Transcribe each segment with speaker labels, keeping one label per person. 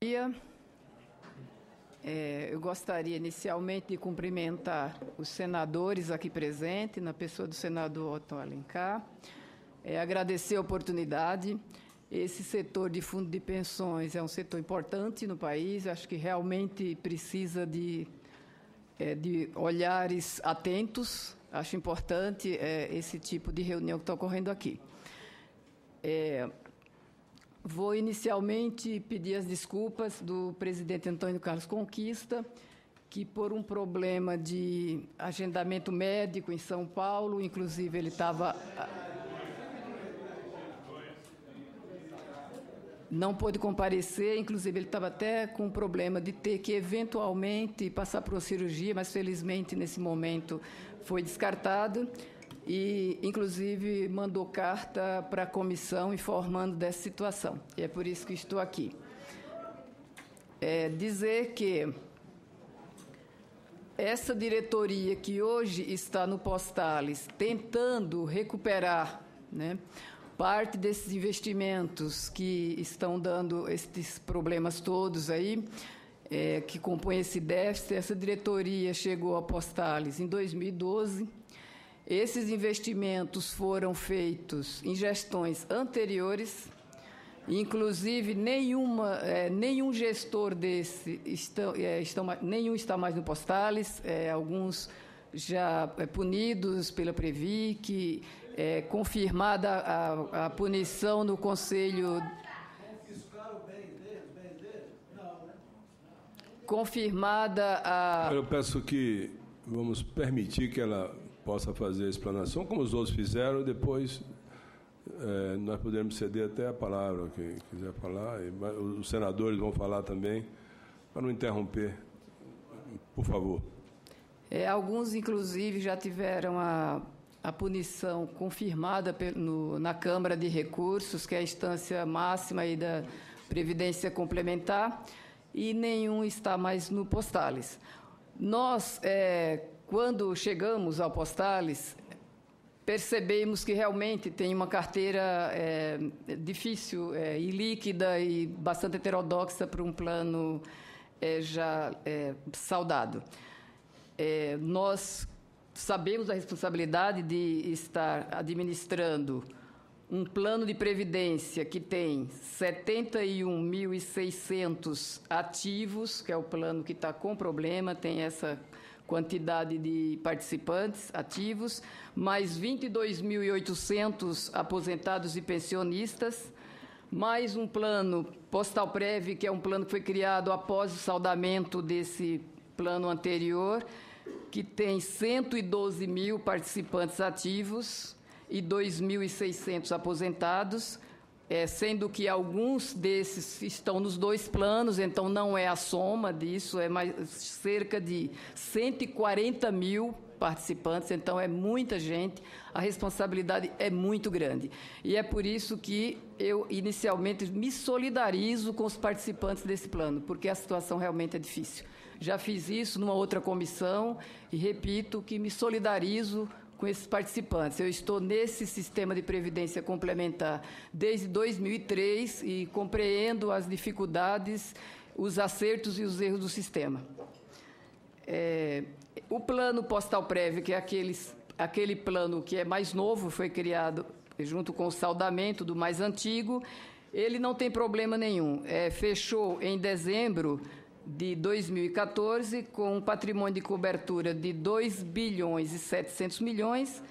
Speaker 1: dia. Eu gostaria inicialmente de cumprimentar os senadores aqui presentes, na pessoa do senador Otto Alencar, agradecer a oportunidade. Esse setor de fundo de pensões é um setor importante no país, acho que realmente precisa de olhares atentos, acho importante esse tipo de reunião que está ocorrendo aqui. Vou inicialmente pedir as desculpas do presidente Antônio Carlos Conquista, que por um problema de agendamento médico em São Paulo, inclusive ele não pôde comparecer, inclusive ele estava até com um problema de ter que eventualmente passar por uma cirurgia, mas felizmente nesse momento foi descartado. E, inclusive, mandou carta para a comissão informando dessa situação. E é por isso que estou aqui. Dizer que essa diretoria que hoje está no Postales, tentando recuperar, né, parte desses investimentos que estão dando esses problemas todos aí, que compõem esse déficit, essa diretoria chegou ao Postales em 2012, Esses investimentos foram feitos em gestões anteriores, inclusive nenhum gestor desse, nenhum está mais no Postales, alguns já punidos pela Previc, confirmada a punição no Conselho...
Speaker 2: Confiscaram o bem deles? Não, né?
Speaker 1: Confirmada a...
Speaker 3: Eu peço que vamos permitir que ela possa fazer a explanação, como os outros fizeram, depois nós poderemos ceder até a palavra, quem quiser falar, os senadores vão falar também, para não interromper, por favor.
Speaker 1: Alguns, inclusive, já tiveram a punição confirmada na Câmara de Recursos, que é a instância máxima aí da Previdência Complementar, e nenhum está mais no Postales. Nós, quando chegamos ao Postales, percebemos que realmente tem uma carteira difícil, ilíquida e bastante heterodoxa para um plano já saudado. Nós sabemos a responsabilidade de estar administrando um plano de previdência que tem 71.600 ativos, que é o plano que está com problema, tem essa quantidade de participantes ativos, mais 22.800 aposentados e pensionistas, mais um plano Postalprev, que é um plano que foi criado após o saldamento desse plano anterior, que tem 112 mil participantes ativos e 2.600 aposentados, sendo que alguns desses estão nos dois planos, então não é a soma disso, é mais cerca de 140 mil participantes, então é muita gente, a responsabilidade é muito grande. E é por isso que eu, inicialmente, me solidarizo com os participantes desse plano, porque a situação realmente é difícil. Já fiz isso numa outra comissão e repito que me solidarizo com esses participantes. Eu estou nesse sistema de previdência complementar desde 2003 e compreendo as dificuldades, os acertos e os erros do sistema. O plano Postalprev, que é aquele plano que é mais novo, foi criado junto com o saldamento do mais antigo, ele não tem problema nenhum. Fechou em dezembro de 2014, com um patrimônio de cobertura de 2 bilhões e 700 milhões,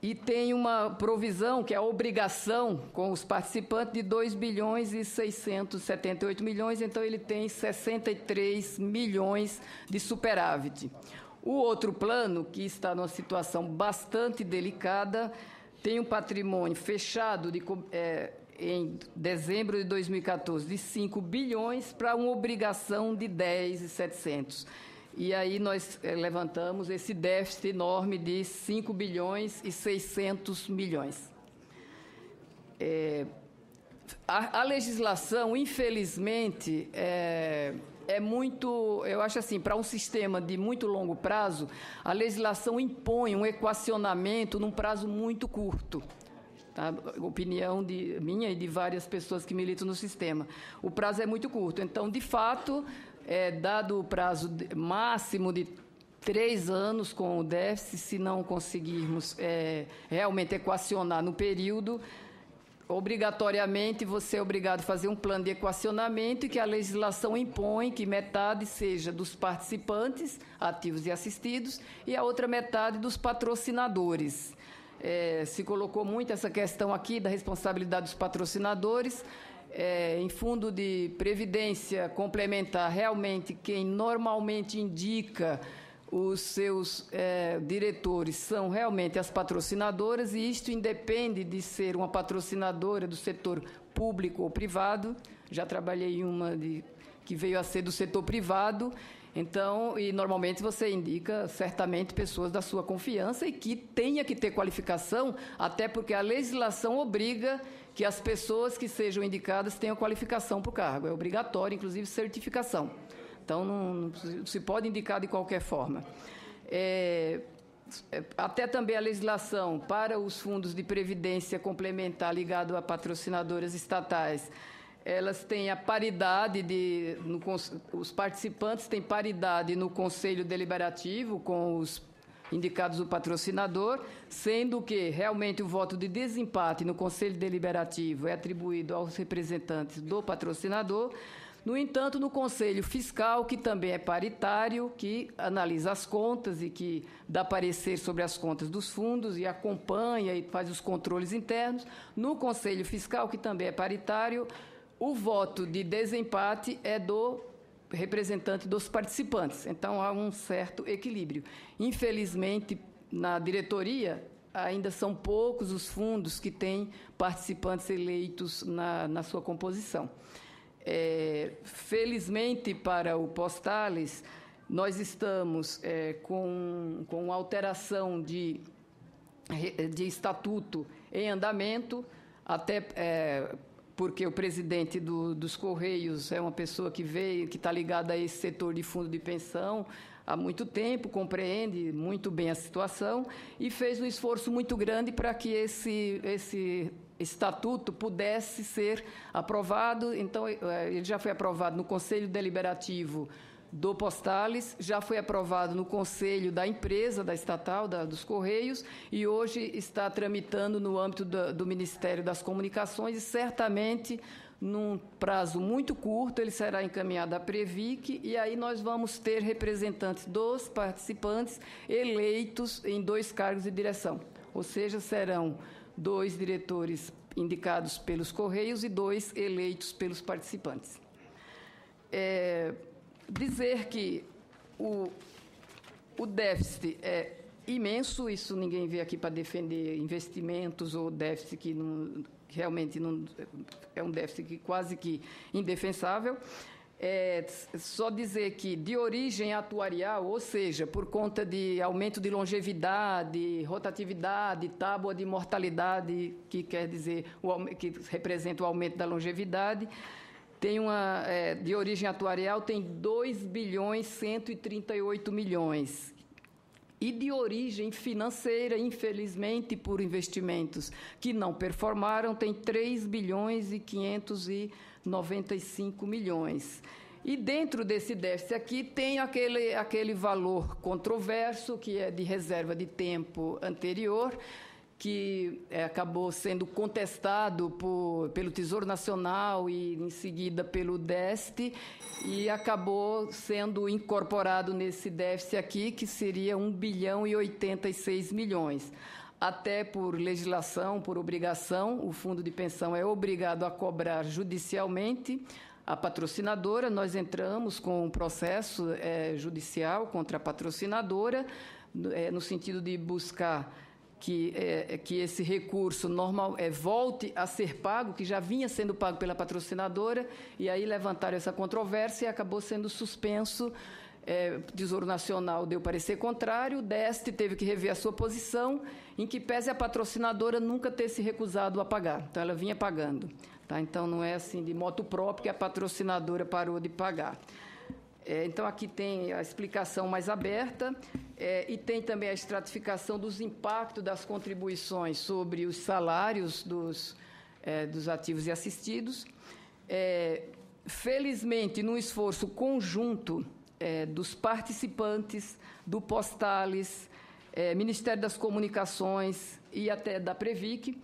Speaker 1: e tem uma provisão, que é a obrigação com os participantes, de 2 bilhões e 678 milhões, então ele tem 63 milhões de superávit. O outro plano, que está numa situação bastante delicada, tem um patrimônio fechado em dezembro de 2014, de 5 bilhões para uma obrigação de 10.700. E aí nós levantamos esse déficit enorme de 5 bilhões e 600 milhões. A legislação, infelizmente, muito, eu acho assim, para um sistema de muito longo prazo, a legislação impõe um equacionamento num prazo muito curto. tá? Opinião minha e de várias pessoas que militam no sistema. O prazo é muito curto. Então, de fato, dado o prazo máximo de 3 anos com o déficit, se não conseguirmos realmente equacionar no período, obrigatoriamente você é obrigado a fazer um plano de equacionamento e que a legislação impõe que metade seja dos participantes, ativos e assistidos, e a outra metade dos patrocinadores. Se colocou muito essa questão aqui da responsabilidade dos patrocinadores. Em fundo de previdência complementar, realmente quem normalmente indica os seus diretores são realmente as patrocinadoras, e isto independe de ser uma patrocinadora do setor público ou privado. Já trabalhei em uma que veio a ser do setor privado, então, e normalmente você indica certamente pessoas da sua confiança e que tenha que ter qualificação, até porque a legislação obriga que as pessoas que sejam indicadas tenham qualificação para o cargo. É obrigatório, inclusive, certificação. Então, não se pode indicar de qualquer forma. Até também a legislação para os fundos de previdência complementar ligado a patrocinadoras estatais, elas têm a paridade os participantes têm paridade no Conselho Deliberativo com os indicados do patrocinador, sendo que realmente o voto de desempate no Conselho Deliberativo é atribuído aos representantes do patrocinador. No entanto, no Conselho Fiscal, que também é paritário, que analisa as contas e que dá parecer sobre as contas dos fundos e acompanha e faz os controles internos, no Conselho Fiscal, que também é paritário, o voto de desempate é do representante dos participantes. Então, há um certo equilíbrio. Infelizmente, na diretoria, ainda são poucos os fundos que têm participantes eleitos na sua composição. Felizmente, para o Postales, nós estamos com alteração de estatuto em andamento, até porque o presidente dos Correios é uma pessoa que está ligada a esse setor de fundo de pensão há muito tempo, compreende muito bem a situação e fez um esforço muito grande para que esse estatuto pudesse ser aprovado. Então, ele já foi aprovado no Conselho Deliberativo do Postales, já foi aprovado no Conselho da empresa, da estatal, dos Correios, e hoje está tramitando no âmbito do Ministério das Comunicações, e certamente, num prazo muito curto, ele será encaminhado à Previc, e aí nós vamos ter representantes dos participantes eleitos em 2 cargos de direção, ou seja, serão 2 diretores indicados pelos Correios e 2 eleitos pelos participantes. Dizer que o déficit é imenso, isso ninguém veio aqui para defender investimentos ou déficit que realmente não é um déficit que quase que indefensável. Só dizer que de origem atuarial, ou seja, por conta de aumento de longevidade, rotatividade, tábua de mortalidade, que quer dizer, que representa o aumento da longevidade, tem de origem atuarial, tem 2.138 bilhões. E de origem financeira, infelizmente, por investimentos que não performaram, tem 3.595 bilhões. E dentro desse déficit aqui tem aquele valor controverso, que é de reserva de tempo anterior, que acabou sendo contestado pelo Tesouro Nacional e, em seguida, pelo DEST, e acabou sendo incorporado nesse déficit aqui, que seria 1.086 bilhões. Até por legislação, por obrigação, o fundo de pensão é obrigado a cobrar judicialmente a patrocinadora. Nós entramos com um processo judicial contra a patrocinadora, no sentido de buscar que esse recurso volte a ser pago, que já vinha sendo pago pela patrocinadora, e aí levantaram essa controvérsia e acabou sendo suspenso. O Tesouro Nacional deu parecer contrário, o DEST teve que rever a sua posição, em que pese a patrocinadora nunca ter se recusado a pagar. Então, ela vinha pagando. Tá? Então, não é assim de motu próprio que a patrocinadora parou de pagar. Então, aqui tem a explicação mais aberta. e tem também a estratificação dos impactos das contribuições sobre os salários dos ativos e assistidos. Felizmente, num esforço conjunto dos participantes, do Postales, Ministério das Comunicações e até da Previc,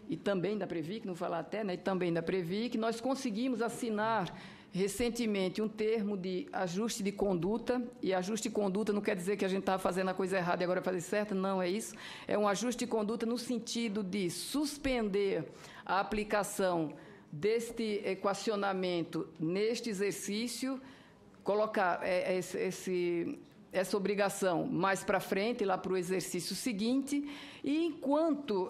Speaker 1: e também da Previc, não falar até, né, e também da Previc, nós conseguimos assinar recentemente um termo de ajuste de conduta, e ajuste de conduta não quer dizer que a gente estava fazendo a coisa errada e agora fazer certa, não é isso. É um ajuste de conduta no sentido de suspender a aplicação deste equacionamento neste exercício, colocar essa obrigação mais para frente, lá para o exercício seguinte, e enquanto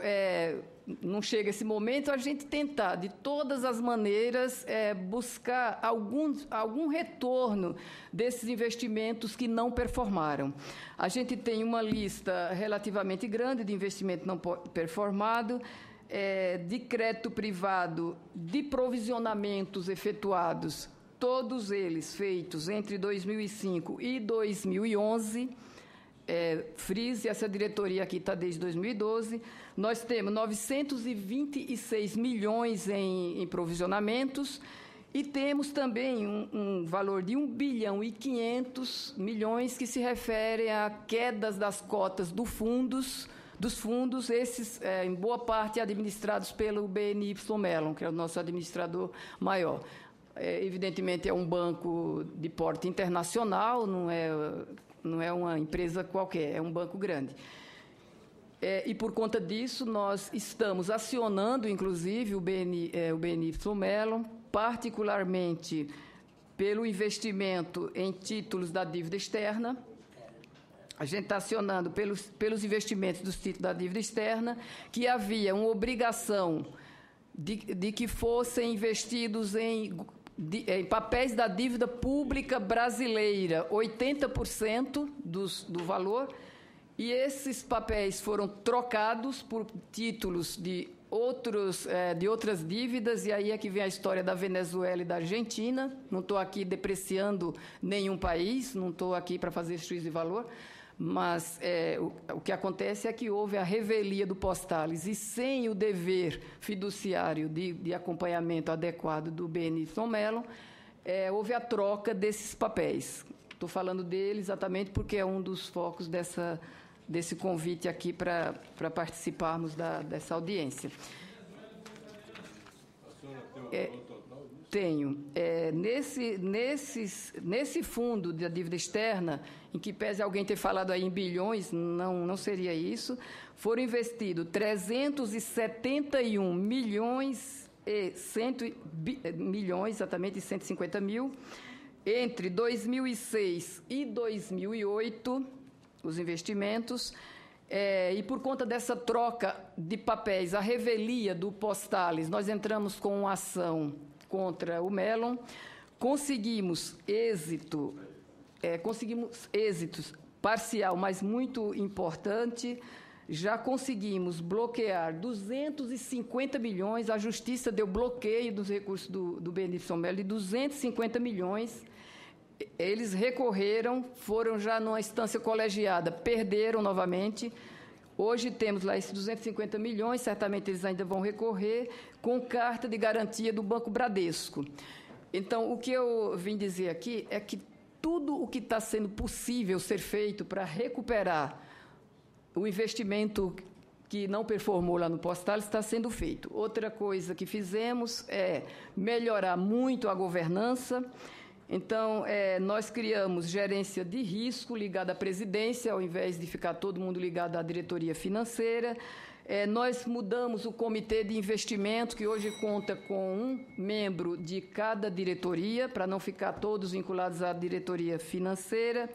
Speaker 1: não chega esse momento, a gente tentar, de todas as maneiras, buscar algum retorno desses investimentos que não performaram. A gente tem uma lista relativamente grande de investimento não performado, de crédito privado, de provisionamentos efetuados, todos eles feitos entre 2005 e 2011, frise, essa diretoria aqui está desde 2012, nós temos 926 milhões em provisionamentos e temos também um valor de 1 bilhão e 500 milhões que se refere a quedas das cotas dos fundos, esses, em boa parte, administrados pelo BNY Mellon, que é o nosso administrador maior. Evidentemente, é um banco de porte internacional, não é uma empresa qualquer, é um banco grande. E, por conta disso, nós estamos acionando, inclusive, o BNY Mellon, particularmente pelo investimento em títulos da dívida externa. A gente está acionando pelos investimentos dos títulos da dívida externa, que havia uma obrigação de que fossem investidos em papéis da dívida pública brasileira, 80% do valor, e esses papéis foram trocados por títulos de outras dívidas, e aí é que vem a história da Venezuela e da Argentina. Não estou aqui depreciando nenhum país, não estou aqui para fazer esse juízo de valor, mas o que acontece é que houve a revelia do Postales e sem o dever fiduciário de acompanhamento adequado do BNY Mellon, houve a troca desses papéis. Estou falando dele exatamente porque é um dos focos desse convite aqui para participarmos dessa audiência. Tenho. Nesse fundo da dívida externa, em que pese alguém ter falado aí em bilhões, não seria isso, foram investidos 371 milhões exatamente, e 150 mil, entre 2006 e 2008, os investimentos, e por conta dessa troca de papéis, a revelia do Postales, nós entramos com uma ação contra o Mellon, conseguimos êxito parcial, mas muito importante. Já conseguimos bloquear 250 milhões, a Justiça deu bloqueio dos recursos do BNY Mellon de 250 milhões. Eles recorreram, foram já numa instância colegiada, perderam novamente. Hoje temos lá esses 250 milhões, certamente eles ainda vão recorrer, com carta de garantia do Banco Bradesco. Então, o que eu vim dizer aqui é que tudo o que está sendo possível ser feito para recuperar o investimento que não performou lá no Postales está sendo feito. Outra coisa que fizemos é melhorar muito a governança. Então, nós criamos gerência de risco ligada à presidência, ao invés de ficar todo mundo ligado à diretoria financeira. Nós mudamos o comitê de investimento, que hoje conta com um membro de cada diretoria, para não ficar todos vinculados à diretoria financeira.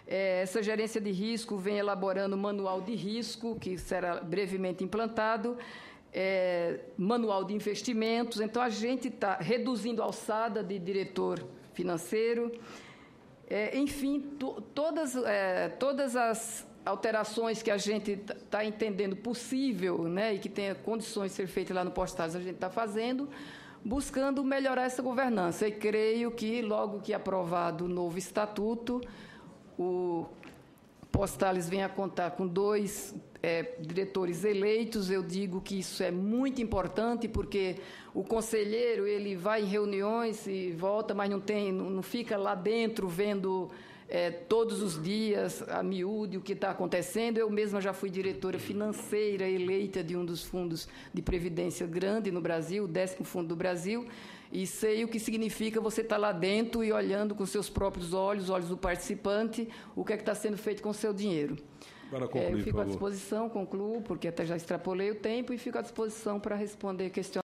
Speaker 1: Essa gerência de risco vem elaborando manual de risco, que será brevemente implantado, manual de investimentos. Então, a gente está reduzindo a alçada de diretor financeiro. Enfim, todas as alterações que a gente está entendendo possível, né, e que tenha condições de ser feitas lá no Postales, a gente está fazendo, buscando melhorar essa governança. E creio que, logo que aprovado o novo estatuto, o Postales venha a contar com 2 diretores eleitos. Eu digo que isso é muito importante, porque o conselheiro ele vai em reuniões e volta, mas não fica lá dentro vendo todos os dias a miúde o que está acontecendo. Eu mesma já fui diretora financeira eleita de um dos fundos de previdência grande no Brasil, o 10º Fundo do Brasil, e sei o que significa você estar lá dentro e olhando com seus próprios olhos, olhos do participante, o que é que está sendo feito com o seu dinheiro.
Speaker 3: Para concluir,
Speaker 1: eu fico à disposição, concluo, porque até já extrapolei o tempo, e fico à disposição para responder questionamentos.